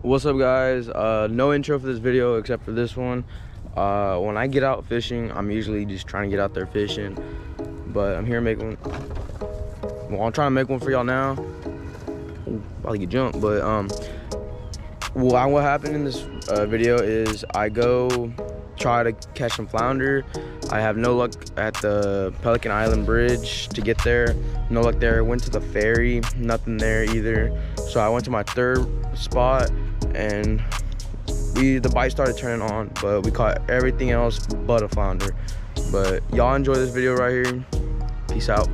What's up, guys? No intro for this video except for this one. When I get out fishing, I'm usually just trying to get out there fishing, but I'm here making well, I'm trying to make one for y'all now. Ooh, probably get jumped, but what happened in this video is I go try to catch some flounder. I have no luck at the Pelican Island Bridge to get there. No luck there. Went to the ferry, nothing there either. So I went to my third spot and the bite started turning on, but we caught everything else but a flounder. But y'all enjoy this video right here. Peace out.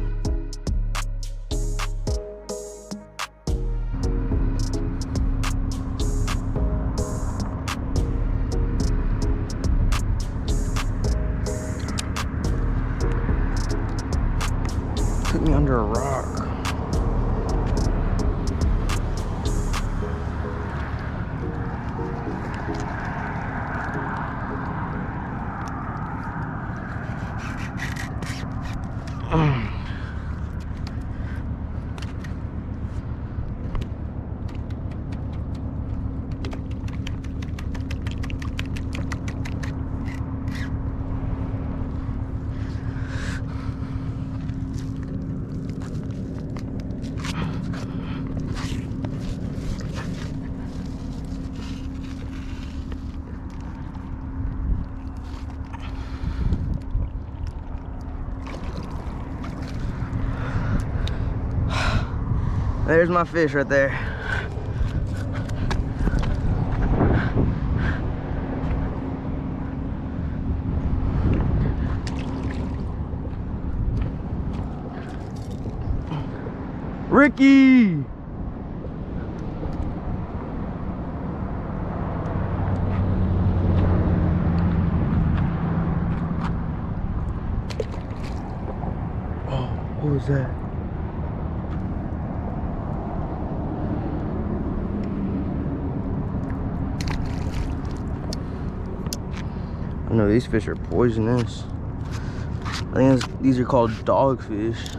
Took me under a rock. There's my fish right there. Ricky! Oh, what was that? I know these fish are poisonous. I think these are called dogfish.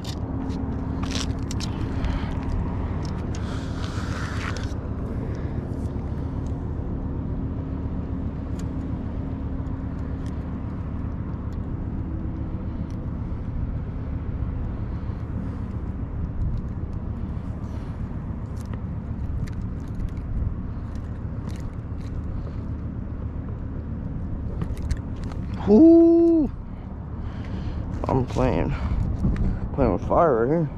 Ooh, I'm playing with fire right here.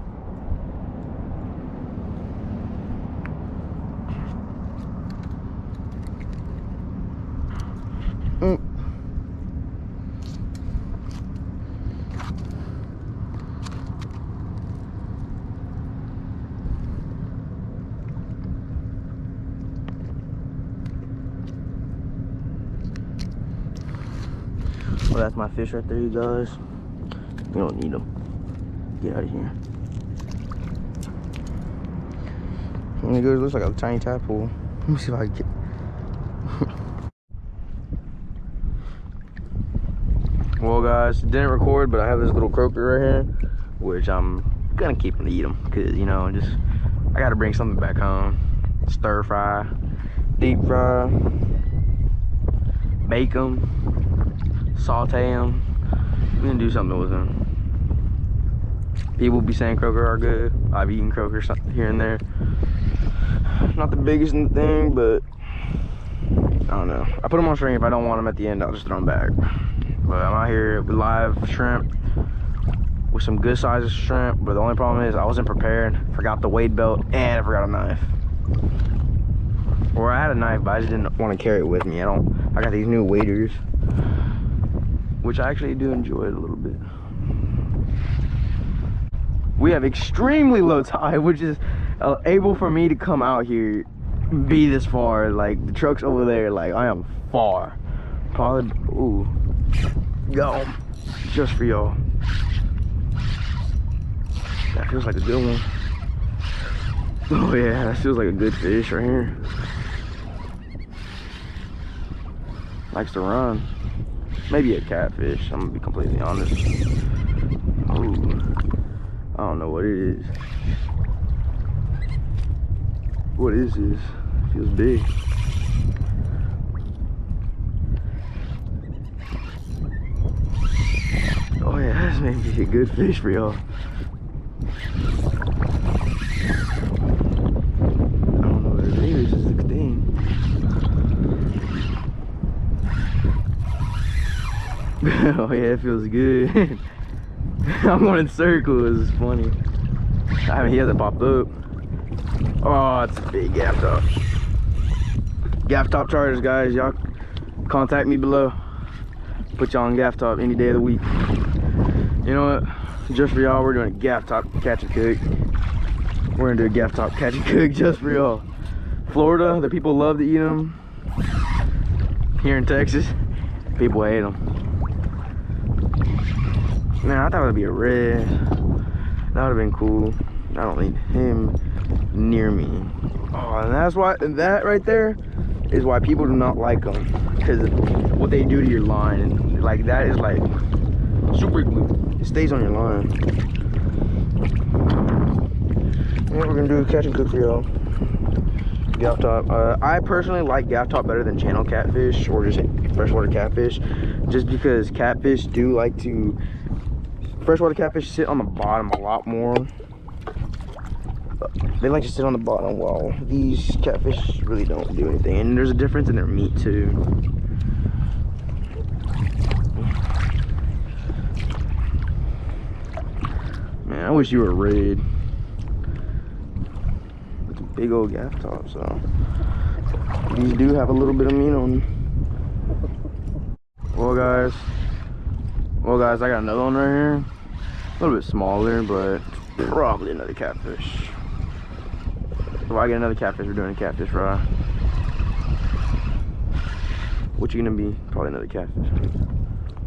Well, that's my fish right there, you guys. We don't need them. Get out of here. And it goes, looks like a tiny tadpole. Let me see if I can get. Well, guys, didn't record, but I have this little croaker right here, which I'm gonna keep him to eat them, cause you know, I gotta bring something back home. Stir fry, deep fry, bake them, saute them. We're gonna do something with them. People be saying croaker are good. I've eaten croaker here and there. Not the biggest thing, but I don't know. I put them on string. If I don't want them at the end, I'll just throw them back. But I'm out here with live shrimp, with some good sized shrimp. But the only problem is I wasn't prepared. Forgot the weight belt and I forgot a knife. Or I had a knife, but I just didn't want to carry it with me. I got these new waders, which I actually do enjoy it a little bit. We have extremely low tide, which is able for me to come out here, be this far. Like the truck's over there, like I am far. Probably, ooh, go, just for y'all. That feels like a good one. Oh yeah, that feels like a good fish right here. Likes to run. Maybe a catfish, I'm gonna be completely honest. Ooh. I don't know what it is. What is this? Feels big. Maybe a good fish for y'all. I don't know what it is, it's 16. Oh yeah, it feels good. I'm going in circles, it's funny. I mean, he hasn't popped up. Oh, it's a big gafftop. Gafftop charters, guys. Y'all contact me below. Put y'all on gafftop any day of the week. You know what? Just for y'all, we're doing a gafftop catch and cook. We're gonna do a gafftop catch and cook just for y'all. Florida, the people love to eat them. Here in Texas, people hate them. Man, I thought it would be a red. That would have been cool. I don't need him near me. Oh, and that's why, and that right there is why people do not like them. Because what they do to your line, and like that is like super glue. It stays on your line. Yeah, we're gonna do a catch and cook for y'all. Gafftop. I personally like gafftop better than channel catfish or just freshwater catfish, just because catfish do like to. Freshwater catfish sit on the bottom a lot more. They like to sit on the bottom while these catfish really don't do anything. And there's a difference in their meat too. Man, I wish you were red. It's a big old gafftop, so these do have a little bit of meat on them. Well guys, I got another one right here. A little bit smaller, but probably another catfish. If I get another catfish, we're doing a catfish fry. What you gonna be? Probably another catfish.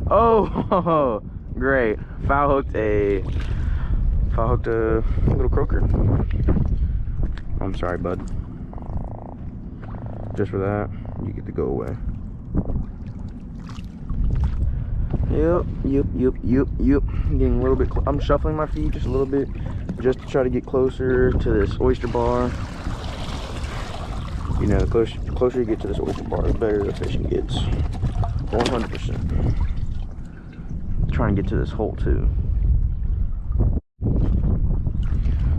Oh, great! Foul hooked a little croaker. I'm sorry, bud. Just for that, you get to go away. Yep. Getting a little bit. I'm shuffling my feet just a little bit, just to try to get closer to this oyster bar. You know, the closer you get to this oyster bar, the better the fishing gets. 100%. Trying to get to this hole too.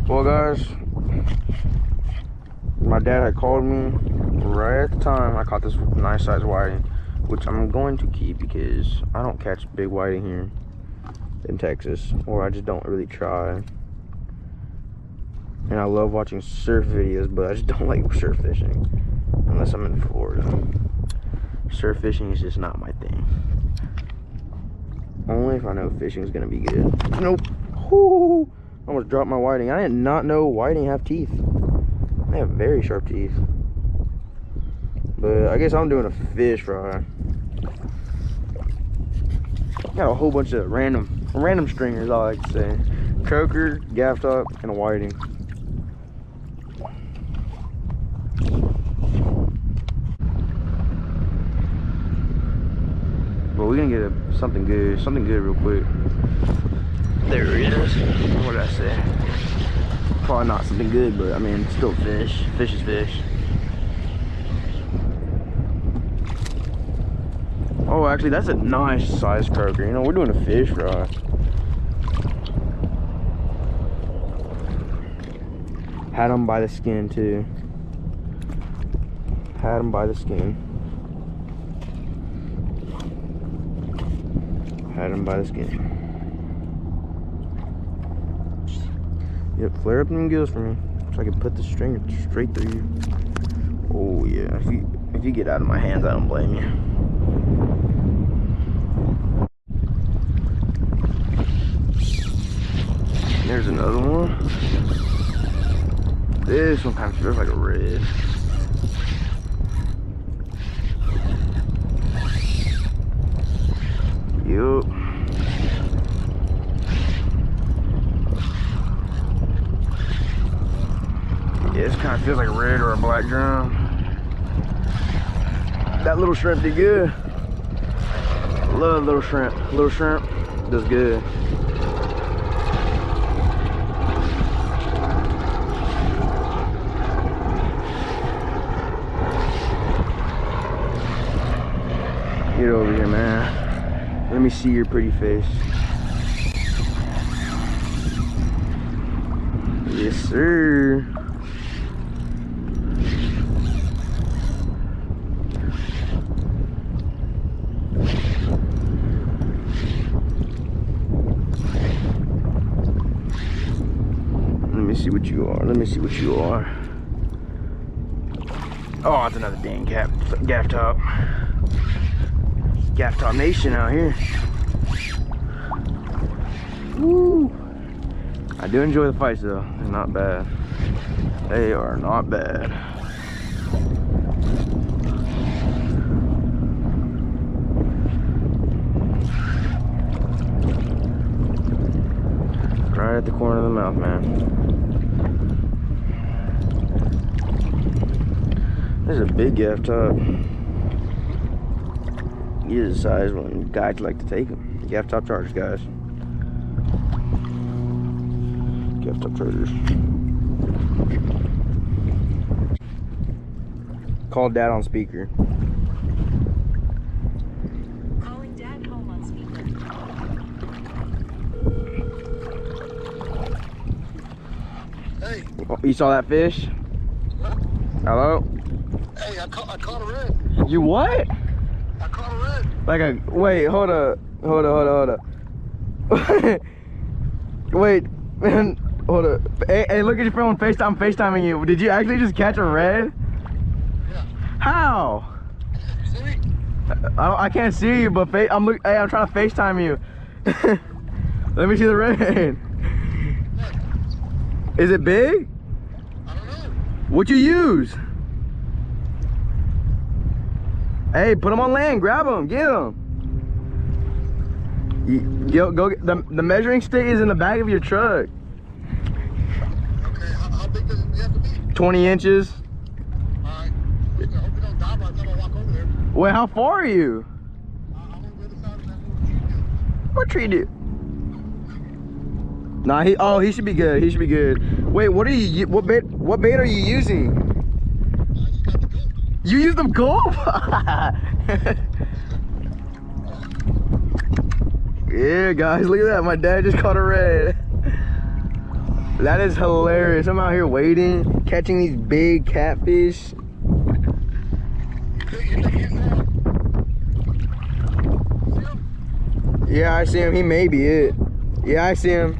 Well, guys, my dad had called me right at the time I caught this nice size whiting, which I'm going to keep because I don't catch big whiting here in Texas, or I just don't really try. And I love watching surf videos, but I just don't like surf fishing unless I'm in Florida. Surf fishing is just not my thing. Only if I know fishing is gonna be good. Nope. Whoo! Almost dropped my whiting. I did not know whiting have teeth. They have very sharp teeth. But I guess I'm doing a fish fry. Got a whole bunch of random stringers, I like to say. Croaker, gafftop, and a whiting. But we're gonna get something good real quick. There it is. What did I say? Probably not something good, but I mean, still fish. Fish is fish. Oh, actually, that's a nice size croaker. You know, we're doing a fish fry. Had him by the skin, too. Had him by the skin. Had him by the skin. Yep, flare up them gills for me, so I can put the string straight through you. Oh yeah, if you get out of my hands, I don't blame you. There's another one. This one kind of feels like a red. Yup. Yeah, this kind of feels like a red or a black drum. That little shrimp did good. Love little shrimp. Little shrimp does good. Get over here, man. Let me see your pretty face. Yes, sir. Let me see what you are. Let me see what you are. Oh, it's another dang gafftop. Gafftop nation out here. Woo! I do enjoy the fights though. They're not bad. They are not bad. Right at the corner of the mouth, man. This is a big gafftop. He is the size when guys like to take them. Gafftop charters, guys. Gafftop charters. Call Dad on speaker. Calling Dad home on speaker. Hey. You saw that fish? Hello? Hey, I caught a red. You what? I caught a red. Like a, wait, hold up. Wait, man, hold up. Hey, look at your phone, FaceTiming you. Did you actually just catch a red? Yeah. How? See me? I can't see you, but I'm trying to FaceTime you. Let me see the red. Is it big? I don't know. What you use? Hey, put him on land, grab him, get him. Go get the measuring stick is in the back of your truck. Okay, how big does it have to be? 20 inches. Alright. I hope you don't die by the time I walk over there. Wait, how far are you? I'm on the other side of that little tree field. What tree do? Nah, he should be good. He should be good. Wait, what bait are you using? I just got the GULP. You use the GULP? Yeah, guys, look at that. My dad just caught a red. That is hilarious. I'm out here waiting, catching these big catfish. Yeah, I see him. He may be it. Yeah, I see him.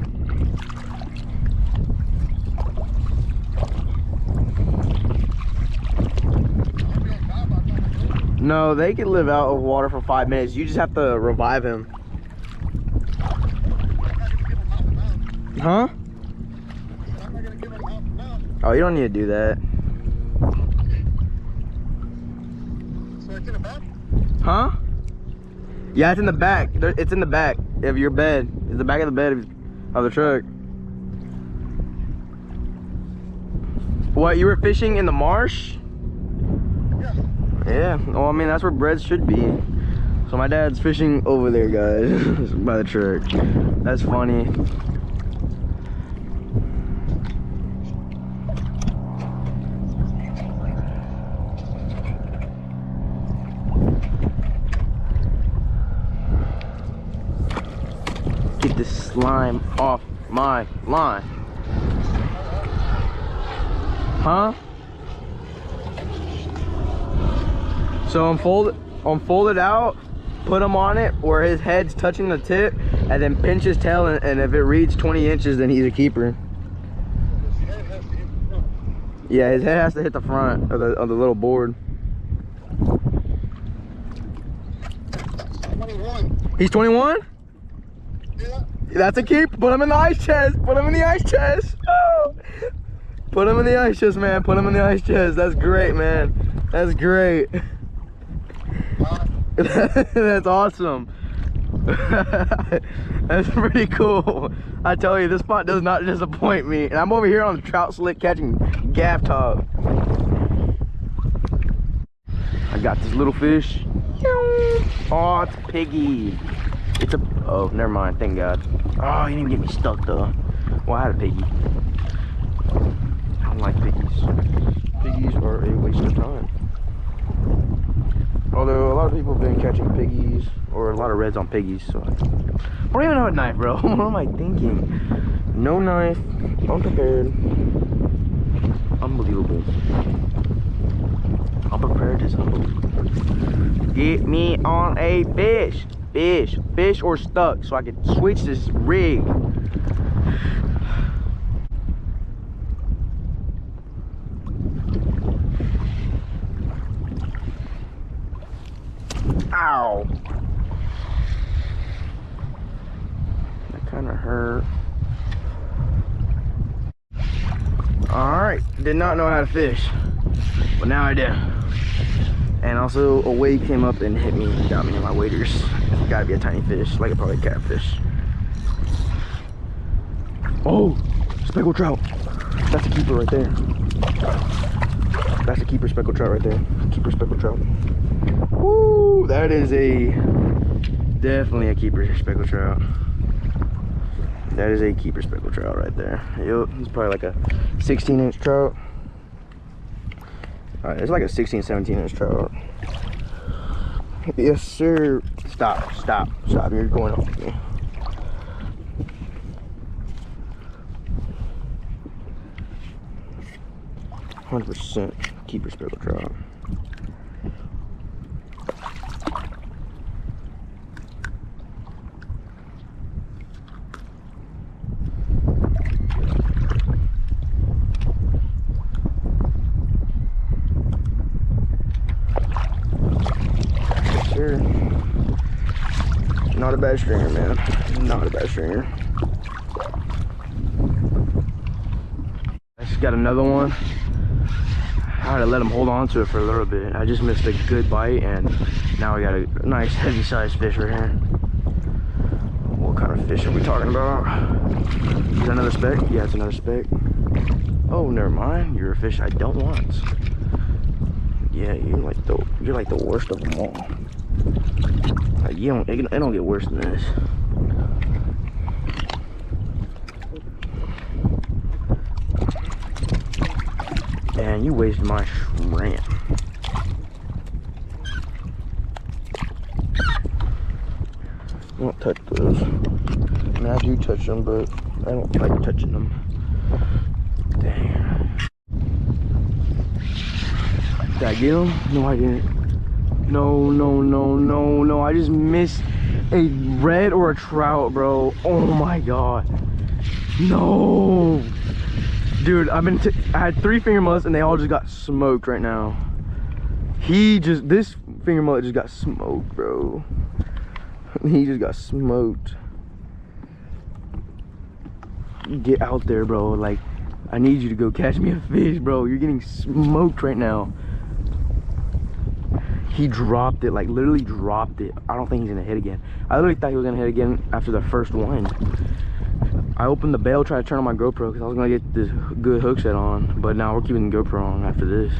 No, they can live out of water for 5 minutes. You just have to revive him. Huh? Oh, you don't need to do that. So it's in the back? Huh? Yeah, it's in the back. It's in the back of your bed. It's the back of the bed of the truck. What, you were fishing in the marsh? Yeah. Yeah, well, I mean, that's where breads should be. So my dad's fishing over there, guys, by the truck. That's funny. Get this slime off my line. Huh? So unfold it out, put him on it where his head's touching the tip, and then pinch his tail, and if it reads 20 inches, then he's a keeper. Yeah, his head has to hit the front of the little board. 21. He's 21? Yeah. That's a keep. Put him in the ice chest. Put him in the ice chest. Oh. Put him in the ice chest, man. Put him in the ice chest. That's great, man. That's great. That's awesome. That's pretty cool. I tell you, this spot does not disappoint me. And I'm over here on the trout slick catching gafftop. I got this little fish. Oh, it's a piggy. It's a, oh, never mind, thank God. Oh, you didn't get me stuck though. Well, I had a piggy. I don't like piggies. Piggies are a waste of time. Although a lot of people have been catching piggies, or a lot of reds on piggies, so I don't even have a knife, bro. What am I thinking? No knife, unprepared. Unbelievable. Unprepared is unbelievable. Get me on a fish. Fish or stuck so I can switch this rig. Ow. That kind of hurt. Alright, did not know how to fish, but now I do. And also a wave came up and hit me and got me in my waders. It's gotta be a tiny fish, like probably a catfish. Oh, speckled trout. That's a keeper right there. That's a keeper speckled trout right there. Keeper speckled trout. Woo, that is definitely a keeper speckled trout. That is a keeper speckled trout right there. Yep, it's probably like a 16-inch trout. Alright, it's like a 16, 17-inch trout. Yes, sir. Stop. You're going off me. %, keeper speckled trout. Not a bad stringer, man. Not a bad stringer. I just got another one. I had to let him hold on to it for a little bit. I just missed a good bite, and now we got a nice heavy-sized fish right here. What kind of fish are we talking about? Is that another speck? Yeah, it's another speck. Oh, never mind. You're a fish I don't want. Yeah, you're like the worst of them all. Like, it don't get worse than this. And you wasted my shrimp. I don't touch those. I mean, I do touch them, but I don't like touching them. Dang. Did I get them? No, I didn't. No. I just missed a red or a trout, bro. Oh my god. No. Dude, I had 3 finger mullets and they all just got smoked right now. This finger mullet just got smoked, bro. He just got smoked. Get out there, bro. Like, I need you to go catch me a fish, bro. You're getting smoked right now. He dropped it, like literally dropped it. I don't think he's gonna hit again. I literally thought he was gonna hit again after the first one. I opened the bail, tried to turn on my GoPro because I was gonna get this good hook set on, but now we're keeping the GoPro on after this.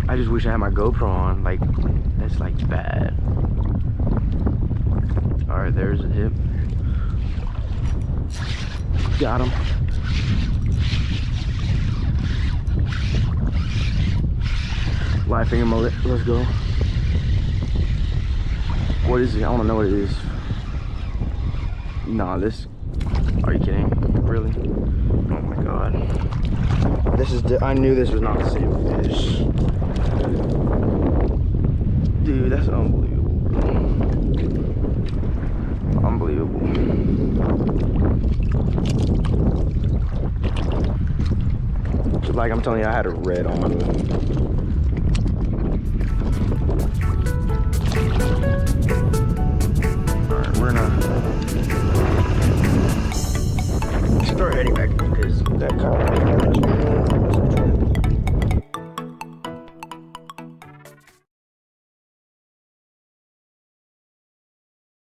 I just wish I had my GoPro on. Like, that's like bad. All right, there's a hip. Got him. Live finger mullet, let's go. What is it? I want to know what it is. Nah, this. Are you kidding? Really? Oh my god. This is. I knew this was not the same fish. Dude, that's unbelievable, bro. Unbelievable. Like I'm telling you, I had a red on.